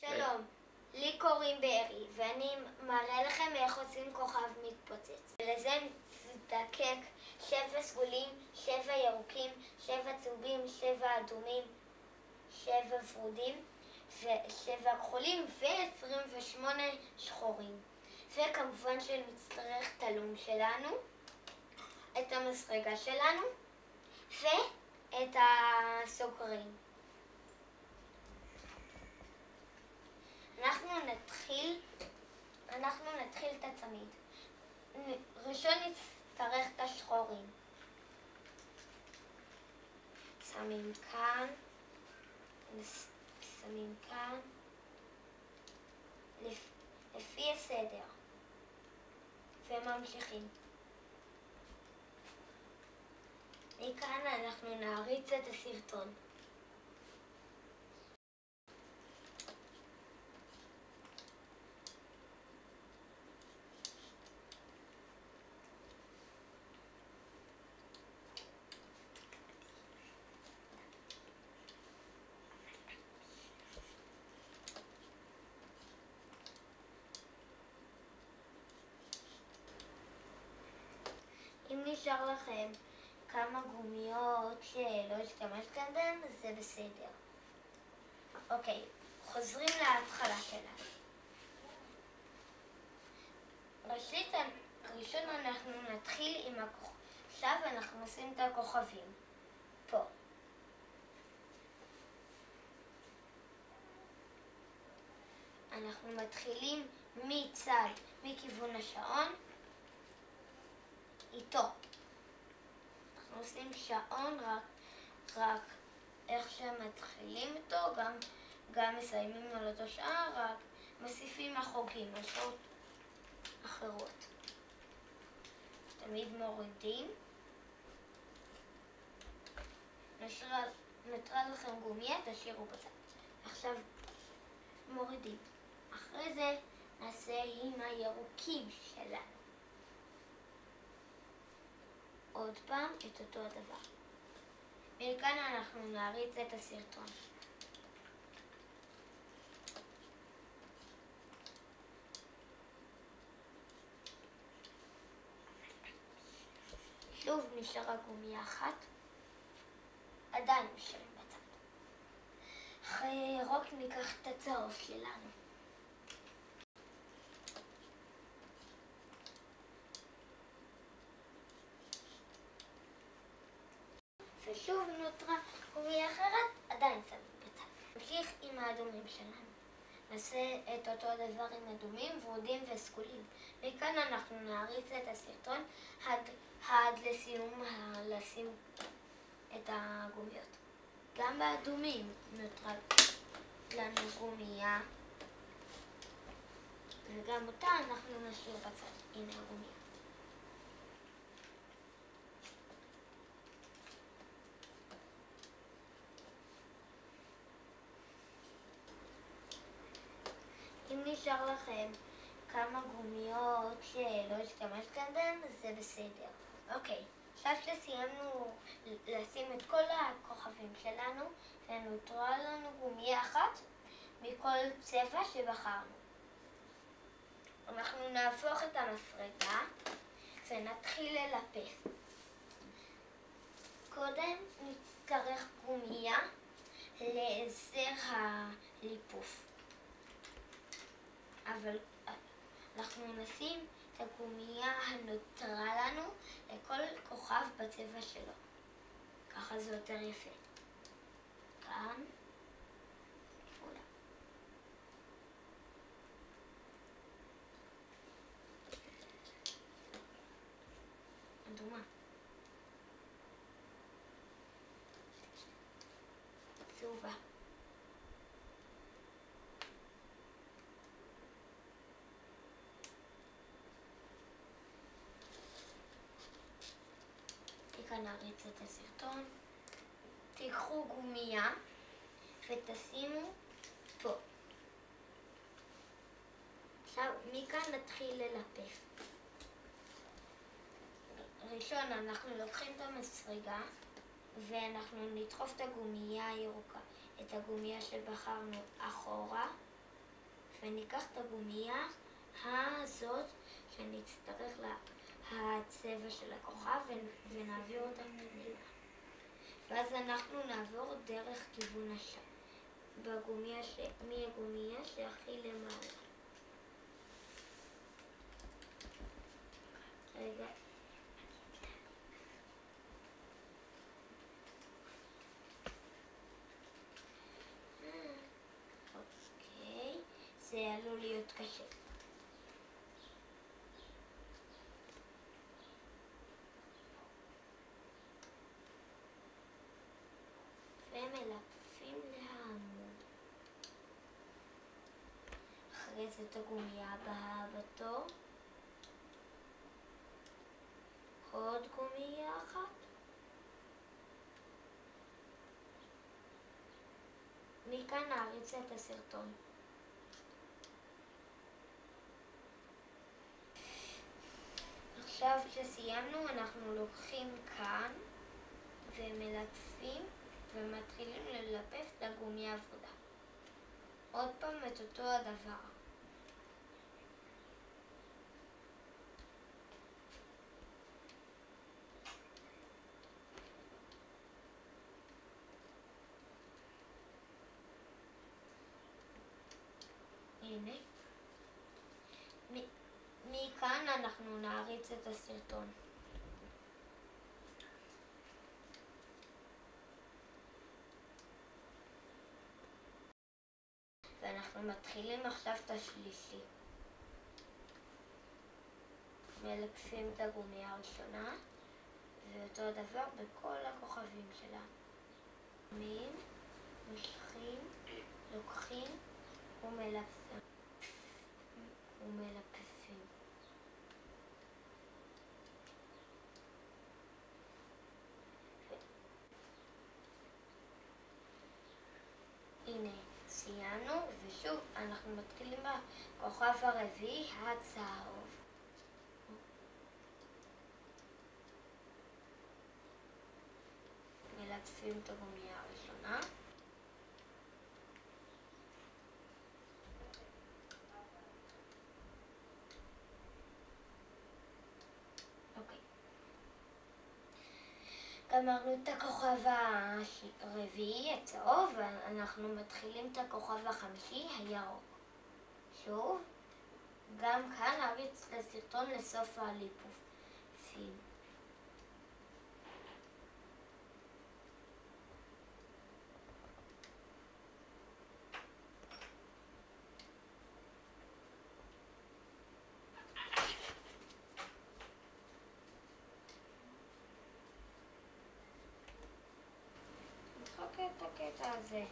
שלום, לי קוראים בארי, ואני מראה לכם איך עושים כוכב מתפוצץ. לזה נזדקק 7 סגולים, 7 ירוקים, 7 צהובים, 7 אדומים, 7 ורודים, ו7 כחולים ו28 שחורים. וכמובן שנצטרך את הלום שלנו, את המסרגה שלנו ואת הסוגרים. אנחנו נתחיל את הצמיד. ראשון נצטרך את השחורים. שמים כאן, שמים כאן, לפי הסדר, וממשיכים. מכאן אנחנו נעריץ את הסרטון. אם נשאר לכם כמה גומיות שלא השתמשתם בהן, זה בסדר. אוקיי, חוזרים להתחלה שלנו. ראשון אנחנו נתחיל עם עכשיו אנחנו נשים את הכוכבים. פה. אנחנו מתחילים מכיוון השעון. איתו. אנחנו עושים שעון רק איך שמתחילים איתו, גם מסיימים על אותו שעה, רק מוסיפים לחוגים, על שעות אחרות. תמיד מורידים. נותרה לכם גומיה, תשאירו בצד. עכשיו מורידים. אחרי זה נעשה עם הירוקים שלנו. עוד פעם את אותו הדבר. מכאן אנחנו נעריץ את הסרטון. שוב נשארה גומיה אחת. עדיין נשארים בצד. אחרי ירוק ניקח את הצהוב שלנו. ושוב נותרה גומיה אחרת, עדיין שמים בצד. נמשיך עם האדומים שלנו. נעשה את אותו הדבר עם אדומים, ורודים וסגולים. מכאן אנחנו נעריץ את הסרטון עד לשים את הגומיות. גם באדומים נותרה לנו גומיה, וגם אותה אנחנו נשאיר בצד. הנה הגומיה. אם נשאר לכם כמה גומיות שלא השתמשתם בהן, זה בסדר. אוקיי, עכשיו שסיימנו לשים את כל הכוכבים שלנו, ונותרה לנו גומיה אחת מכל צבע שבחרנו. אנחנו נהפוך את המסרגה ונתחיל ללפף. קודם נצטרך גומיה לעזר הליפוף. אבל אנחנו נשים את הגומיה הנותרה לנו לכל כוכב בצבע שלו. ככה זה יותר יפה. כאן. אולי. אדומה. צהובה. כאן נעריץ את הסרטון. תיקחו גומיה ותשימו פה. עכשיו מכאן נתחיל ללפף. ראשון אנחנו לוקחים את המסרגה ואנחנו נדחוף את הגומיה הירוקה, את הגומיה שבחרנו אחורה, וניקח את הגומייה הזאת שנצטרך הצבע של הכוכב ונעביר אותה פנימה. ואז אנחנו נעבור דרך כיוון השער, מהגומייה שהכי למעלה. רגע. אוקיי, זה עלול להיות קשה. ומלפים לעמוד. אחרי זה את הגומייה הבאה בתור. עוד גומייה אחת. מכאן נעריץ את הסרטון. עכשיו שסיימנו, אנחנו לוקחים כאן ומלטפים ומתחילים ללפף את הגומי העבודה. עוד פעם את אותו הדבר. הנה. מכאן אנחנו נעריץ את הסרטון. ואנחנו מתחילים עכשיו את השלישי. מלפפים את הגומייה הראשונה, ואותו דבר בכל הכוכבים שלנו. מושכים, לוקחים ומלפפים. הנה, סיימנו, ושוב אנחנו מתחילים בכוכב הרביעי, הצהוב. מלטפים את הגומייה הראשונה. אוקיי. גמרנו את הכוכב הרביעי, הצהוב, ואנחנו מתחילים את הכוכב החמישי, הירוק. שוב, גם כאן נריץ את הסרטון לסוף הליפופים. נחכה את הקטע הזה.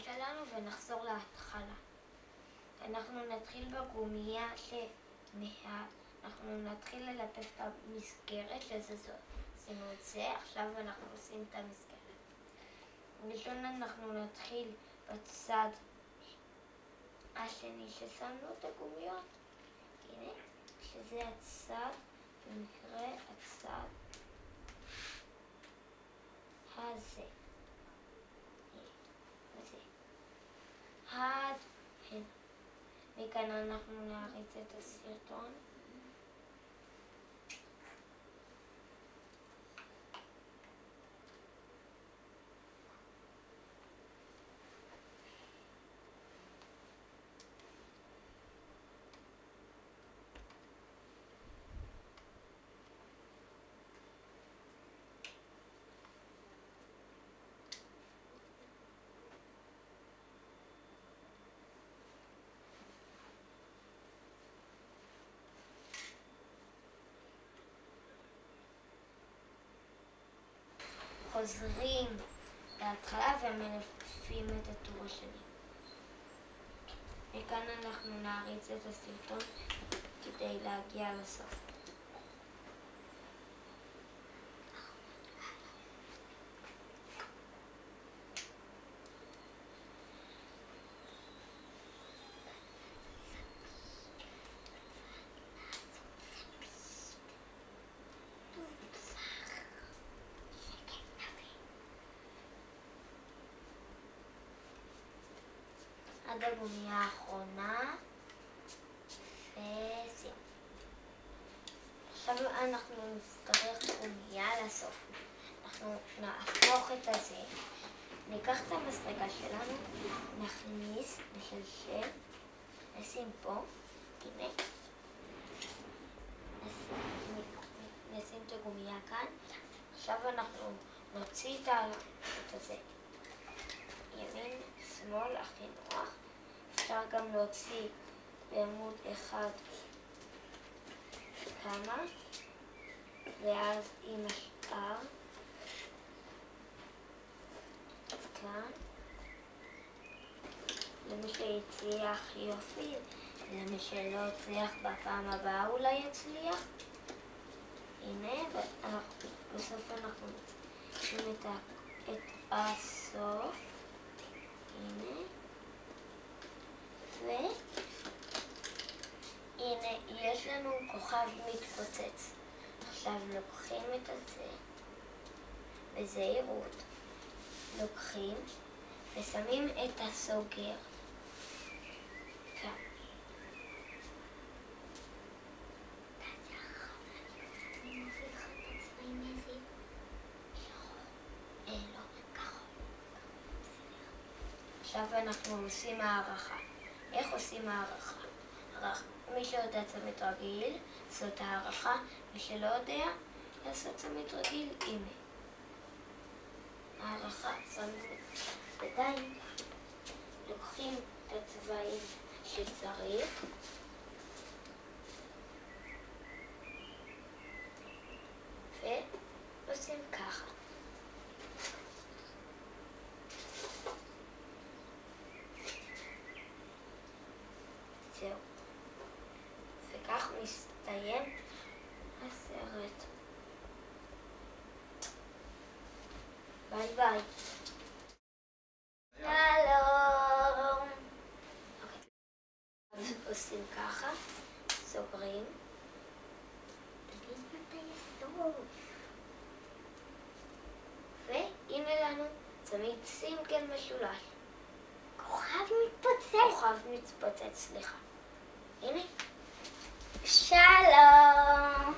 שלנו ונחזור להתחלה. אנחנו נתחיל בגומייה אנחנו נתחיל ללטף את המסגרת, עשינו את זה, עכשיו אנחנו עושים את המסגרת. ראשון אנחנו נתחיל בצד השני ששמנו את הגומיות. הנה, שזה הצד, במקרה הצד הזה. עד הנה. מכאן אנחנו נעריץ את הסרטון. חוזרים להתחלה ומלפפים את הטור השני. מכאן אנחנו נעריץ את הסרטון כדי להגיע לסוף. עד הגומייה האחרונה, וסיים. עכשיו אנחנו נצטרך גומייה לסוף. אנחנו נהפוך את הזה, ניקח את המסרגה שלנו, נכניס, נשלשל, נשים פה, הנה, נשים את הגומייה כאן. עכשיו אנחנו נוציא את הזה, ימין, שמאל, הכי נוח. אפשר גם להוציא בעמוד אחד כמה, ואז עם השאר כאן. למי שהצליח יופי, למי שלא הצליח בפעם הבאה אולי יצליח. הנה, בסוף אנחנו נשים את הסוף. הנה. והנה, יש לנו כוכב מתפוצץ. עכשיו לוקחים את הזה, בזהירות, לוקחים ושמים את הסוגר כאן. עכשיו אנחנו עושים הערכה. איך עושים הערכה? מי שיודע צמיד רגיל, זאת הערכה. מי שלא יודע, לעשות צמיד רגיל, הנה. הערכה, שמים ידיים, לוקחים את הצבעים שצריך, ועושים ככה. זהו. וכך מסתיים הסרט. ביי ביי. שלום. אז עושים ככה, סוגרים. תגיד מתי סוף. והנה לנו צמיד סינגל משולש. כוכב מתפוצץ, סליחה. הנה. שלום.